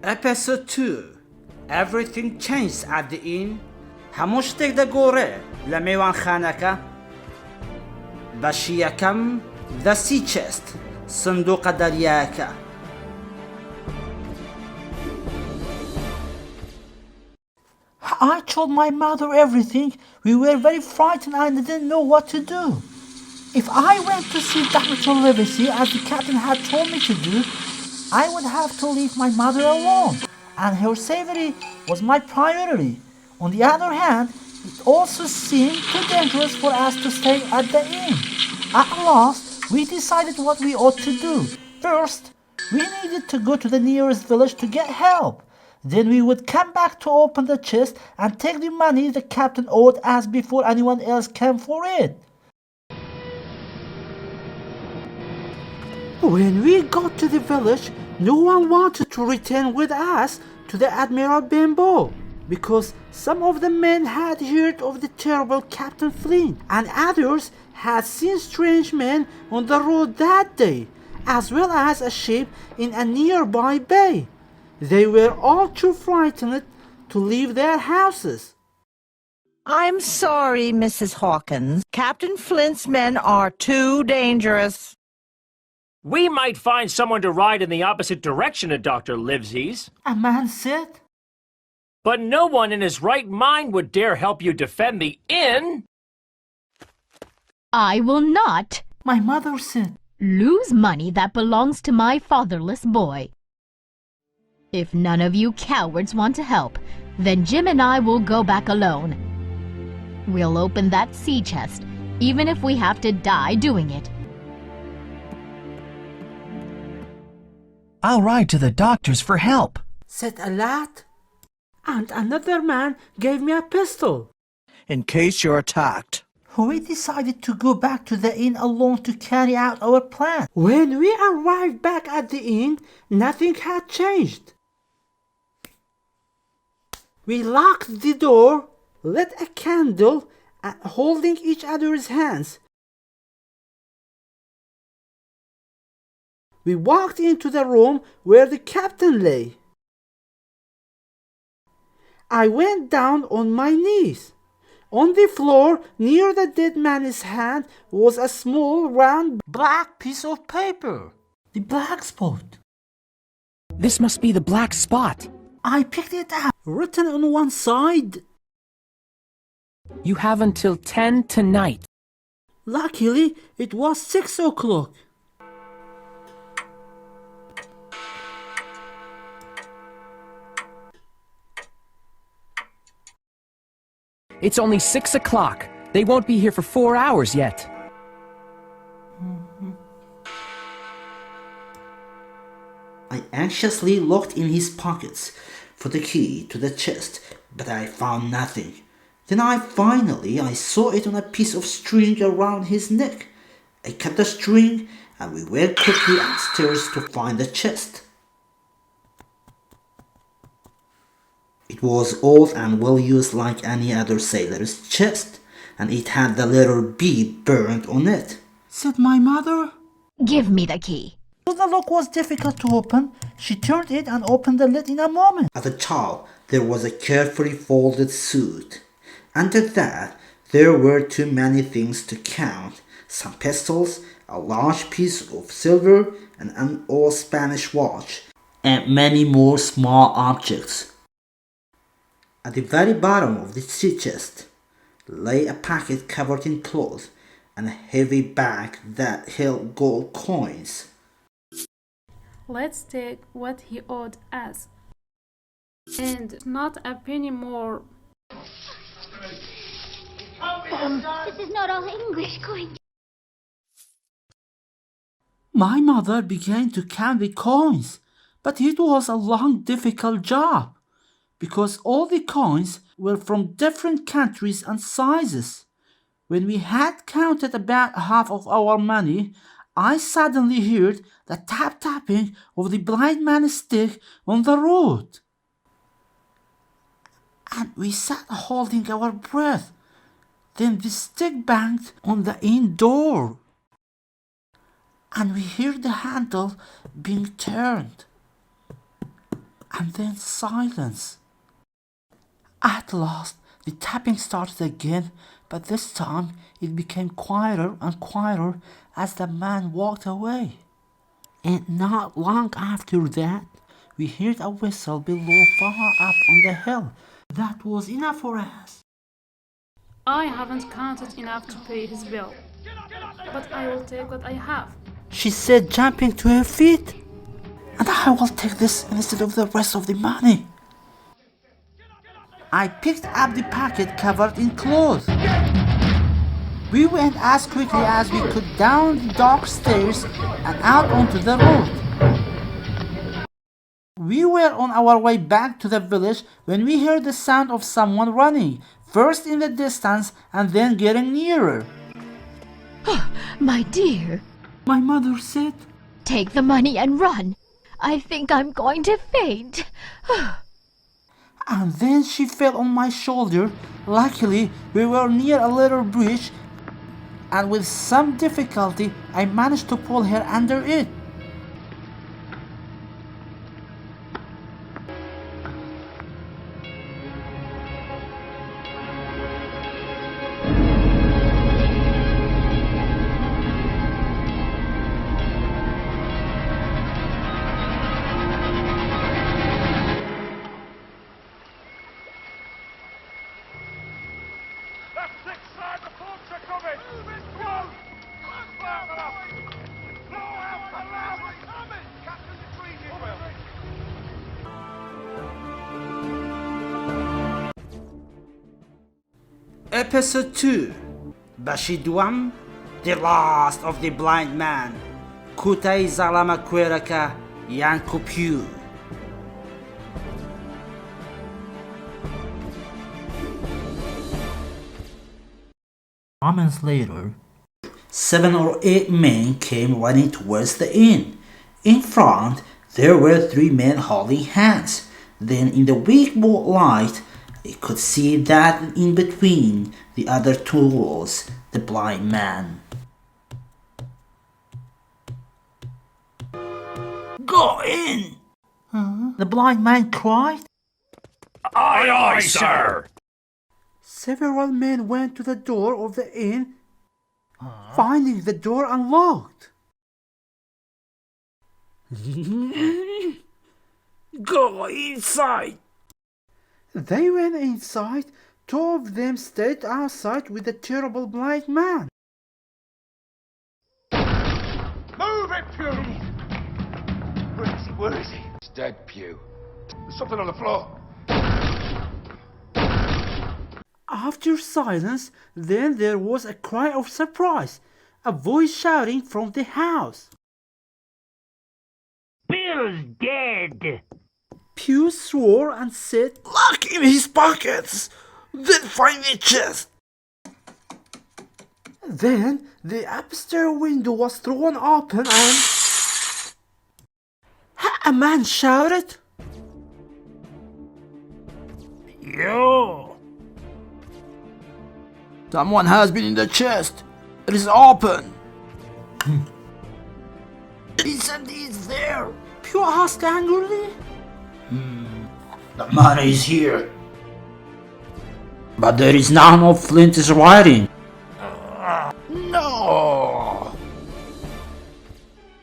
Episode 2 Everything changed at the inn. هەموو شتێک دەگۆڕێ لە میوانخانەکە. بەشی یەکەم The Sea Chest سندوقە دەریایەکە. I told my mother everything. We were very frightened and didn't know what to do. If I went to see Dr. Livesey as the captain had told me to do, I would have to leave my mother alone, and her safety was my priority. On the other hand, it also seemed too dangerous for us to stay at the inn. At last, we decided what we ought to do. First, we needed to go to the nearest village to get help. Then we would come back to open the chest and take the money the captain owed us before anyone else came for it. When we got to the village, no one wanted to return with us to the Admiral Benbow, because some of the men had heard of the terrible Captain Flynn, and others had seen strange men on the road that day, as well as a ship in a nearby bay. They were all too frightened to leave their houses. I'm sorry, Mrs. Hawkins. Captain Flint's men are too dangerous. We might find someone to ride in the opposite direction of Dr. Livesey's. A man said. But no one in his right mind would dare help you defend the inn. I will not, My mother said. lose money that belongs to my fatherless boy. If none of you cowards want to help, then Jim and I will go back alone. We'll open that sea chest, even if we have to die doing it. I'll ride to the doctors for help, Said a lad. And another man gave me a pistol. in case you're attacked. We decided to go back to the inn alone to carry out our plan. When we arrived back at the inn, nothing had changed. We locked the door, lit a candle, and holding each other's hands, we walked into the room where the captain lay. I went down on my knees. On the floor, near the dead man's hand, was a small, round, black piece of paper. The black spot. This must be the black spot. I picked it up. Written on one side. You have until 10 tonight. Luckily, it was 6 o'clock. It's only 6 o'clock. They won't be here for 4 hours yet. I anxiously looked in his pockets for the key to the chest, but I found nothing. Then I saw it on a piece of string around his neck. I cut the string and we went quickly upstairs to find the chest. It was old and well used like any other sailor's chest, and it had the letter B burned on it. Said my mother. Give me the key. Though the lock was difficult to open, she turned it and opened the lid in a moment. At the top, there was a carefully folded suit. Under that, there were too many things to count. Some pistols, a large piece of silver, an old Spanish watch, and many more small objects. At the very bottom of the sea chest lay a packet covered in cloth and a heavy bag that held gold coins. Let's take what he owed us, and not a penny more. This is not all English going. My mother began to count the coins, but it was a long, difficult job, because all the coins were from different countries and sizes. When we had counted about half of our money, I suddenly heard the tap-tapping of the blind man's stick on the road. And we sat holding our breath. Then the stick banged on the inn door, and we heard the handle being turned. And then silence. At last, the tapping started again, but this time it became quieter and quieter as the man walked away. And not long after that, we heard a whistle below far up on the hill. That was enough for us. I haven't counted enough to pay his bill, but I will take what I have. She said, jumping to her feet. And I will take this instead of the rest of the money. I picked up the packet covered in cloth. We went as quickly as we could down the dark stairs and out onto the road. We were on our way back to the village when we heard the sound of someone running, first in the distance and then getting nearer. My dear, My mother said, take the money and run. I think I'm going to faint. and then she fell on my shoulder. Luckily, we were near a little bridge, and with some difficulty, I managed to pull her under it. 6 side, the forts are coming! Come on! Fire them up! Blow out the lamps! Captain retreating! Episode 2 Bashidwam, the last of the blind man. Kutai Zalama Kweraka Yankupiu. Moments later, 7 or 8 men came running towards the inn. In front, there were 3 men holding hands. Then in the weak light, they could see that in between the other 2 was the blind man. Go in! the blind man cried. Aye, aye, sir! Several men went to the door of the inn, finding the door unlocked. Go inside! They went inside. 2 of them stayed outside with the terrible blind man. Move it, Pew! Where is he? Where is he? He's dead, Pew. There's something on the floor. After silence, then there was a cry of surprise, a voice shouting from the house. Bill's dead! Pew swore and said, Lock in his pockets! Then find the chest! Then the upstairs window was thrown open and a man shouted, You! Someone has been in the chest. It is open. Listen, is there? Pew asked angrily. The money is here. But there is none of Flint's writing. No!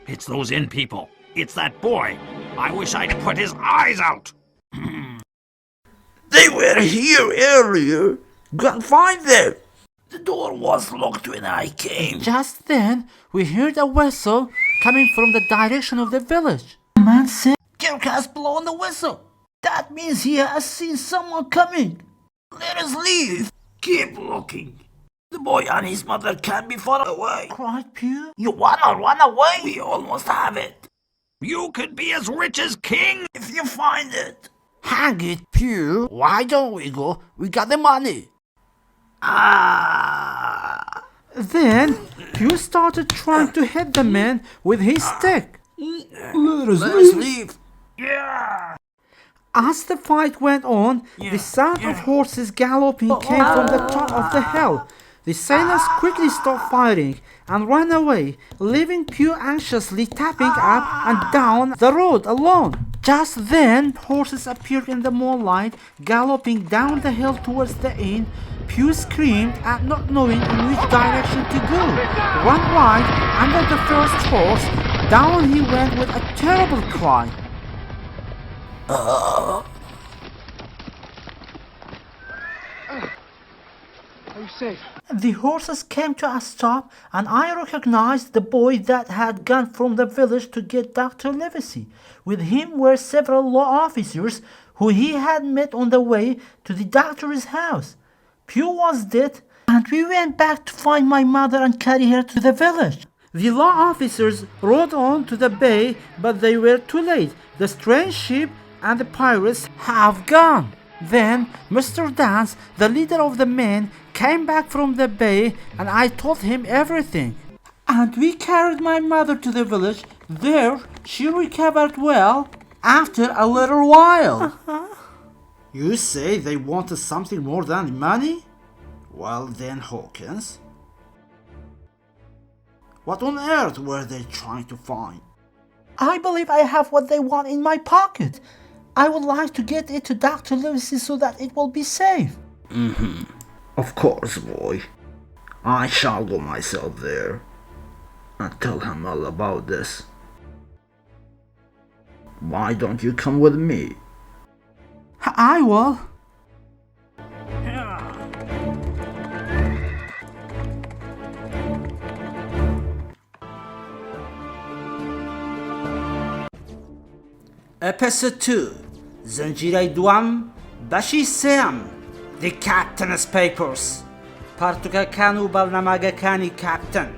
It's those inn people. It's that boy. I wish I'd put his eyes out. They were here earlier. Go and find them. The door was locked when I came. Just then, we heard a whistle coming from the direction of the village. The man said, Kirk has blown the whistle. That means he has seen someone coming. Let us leave. Keep looking. The boy and his mother can't be far away. cried Pew. You wanna run away? We almost have it. You could be as rich as King. If you find it. Hang it, Pew. Why don't we go? We got the money. Then, Pew started trying to hit the man with his stick. Let us leave. Yeah! As the fight went on, the sound of horses galloping came from the top of the hill. The sailors quickly stopped fighting and ran away, leaving Pew anxiously tapping up and down the road alone. Just then, horses appeared in the moonlight, galloping down the hill towards the inn. Pew screamed at not knowing in which direction to go. One right under the first horse, down he went with a terrible cry. Are you safe? The horses came to a stop, and I recognized the boy that had gone from the village to get Dr. Livesey. With him were several law officers who he had met on the way to the doctor's house. Pew was dead, and we went back to find my mother and carry her to the village. The law officers rode on to the bay, but they were too late. The strange ship and the pirates have gone. Then Mr. Dance, the leader of the men, came back from the bay, and I told him everything. And we carried my mother to the village. There she recovered well after a little while. You say they wanted something more than money? Well then, Hawkins, what on earth were they trying to find? I believe I have what they want in my pocket. I would like to get it to Dr. Livesey so that it will be safe. Of course, boy. I shall go myself there and tell him all about this. Why don't you come with me? I will. Episode 2 زنجیره دوام بخشی سێم The Captain's Papers پارتوکەکان و بەڵنەماگەکانی کاپتن.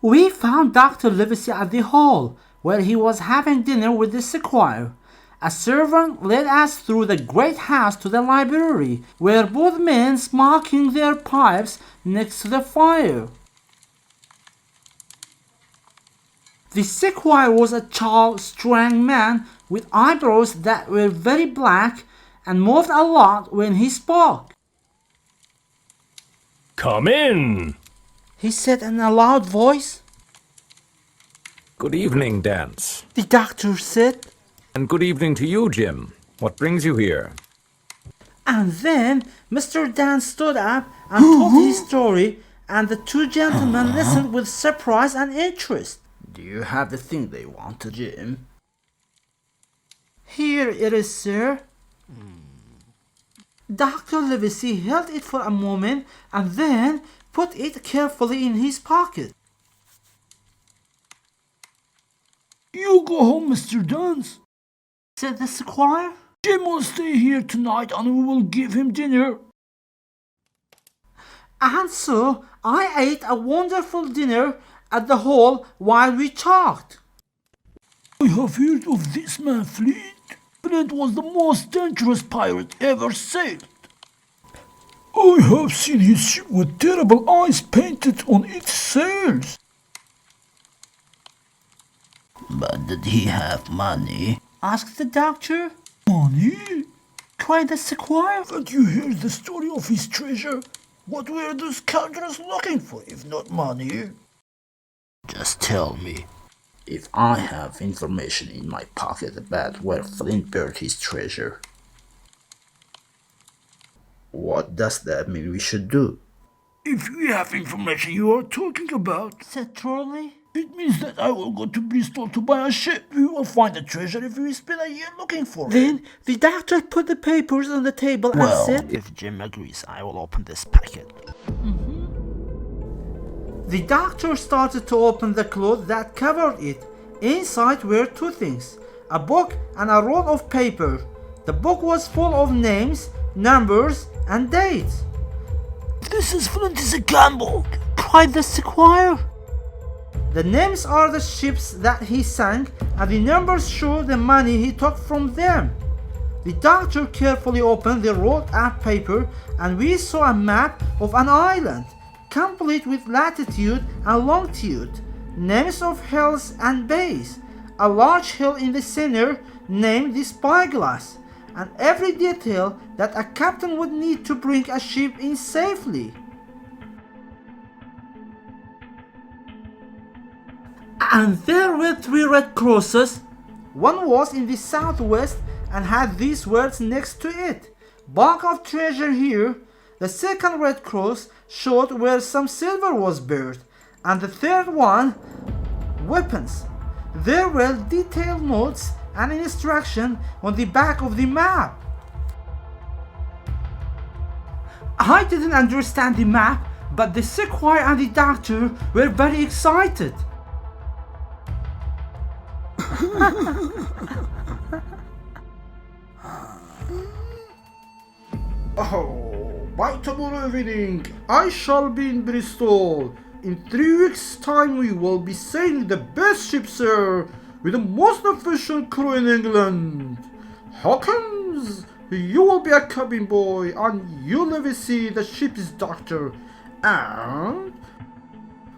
We found Dr. Livesey at the hall, where he was having dinner with the squire. A servant led us through the great house to the library, where both men smoking their pipes next to the fire. The squire was a tall, strong man with eyebrows that were very black and moved a lot when he spoke. Come in, He said in a loud voice. Good evening, Dance. The doctor said. And good evening to you, Jim. What brings you here? And then Mr. Dan stood up and told his story, and the two gentlemen listened with surprise and interest. Do you have the thing they wanted, Jim? Here it is, sir. Dr. Livesey held it for a moment and then put it carefully in his pocket. You go home, Mr. Dance, said the squire. Jim will stay here tonight and we will give him dinner. And so I ate a wonderful dinner at the hall while we talked. I have heard of this man Flint. Flint was the most dangerous pirate ever sailed. I have seen his ship with terrible eyes painted on its sails. But did he have money? Asked the doctor. Money? Cried the squire. Haven't you heard the story of his treasure? What were those scoundrels looking for if not money? Just tell me, if I have information in my pocket about where Flint buried his treasure. What does that mean we should do? If we have information you are talking about, said Trolley, it means that I will go to Bristol to buy a ship. We will find the treasure if we spend a year looking for it. Then the doctor put the papers on the table and said, if Jim agrees, I will open this packet. The doctor started to open the cloth that covered it. Inside were two things, a book and a roll of paper. The book was full of names, numbers, and dates. This is Flint's account book, cried the squire. The names are the ships that he sank, and the numbers show the money he took from them. The doctor carefully opened the rolled up paper, and we saw a map of an island, complete with latitude and longitude, names of hills and bays, a large hill in the center named the Spyglass, and every detail that a captain would need to bring a ship in safely. And there were 3 red crosses. One was in the southwest and had these words next to it: "Bulk of treasure here." The second red cross showed where some silver was buried, and the third one, weapons. There were detailed notes and instruction on the back of the map. I didn't understand the map, but the squire and the doctor were very excited. Oh, by tomorrow evening, I shall be in Bristol. In 3 weeks' time, we will be sailing the best ship, sir, with the most efficient crew in England. Hawkins, you will be a cabin boy, and you, Livesey, the ship's doctor. And,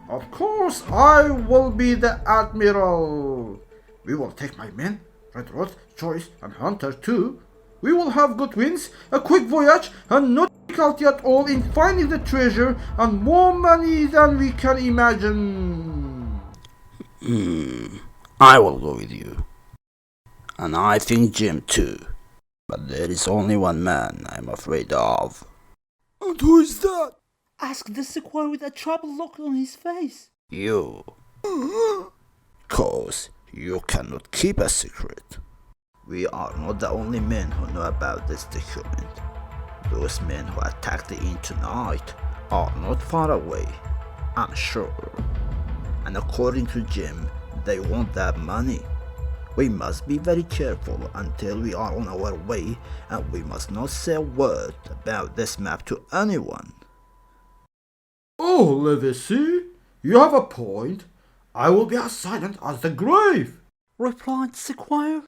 of course, I will be the admiral. We will take my men, Redruth, Joyce, and Hunter too. We will have good winds, a quick voyage, and no difficulty at all in finding the treasure, and more money than we can imagine. I will go with you. And I think Jim too. But there is only one man I'm afraid of. And who is that? Asked the squire with a troubled look on his face. You. 'Cause you cannot keep a secret. We are not the only men who know about this document. Those men who attacked the inn tonight are not far away, I'm sure. And according to Jim, they want that money. We must be very careful until we are on our way, and we must not say a word about this map to anyone. Oh, Livesey, you have a point. I will be as silent as the grave, replied the squire.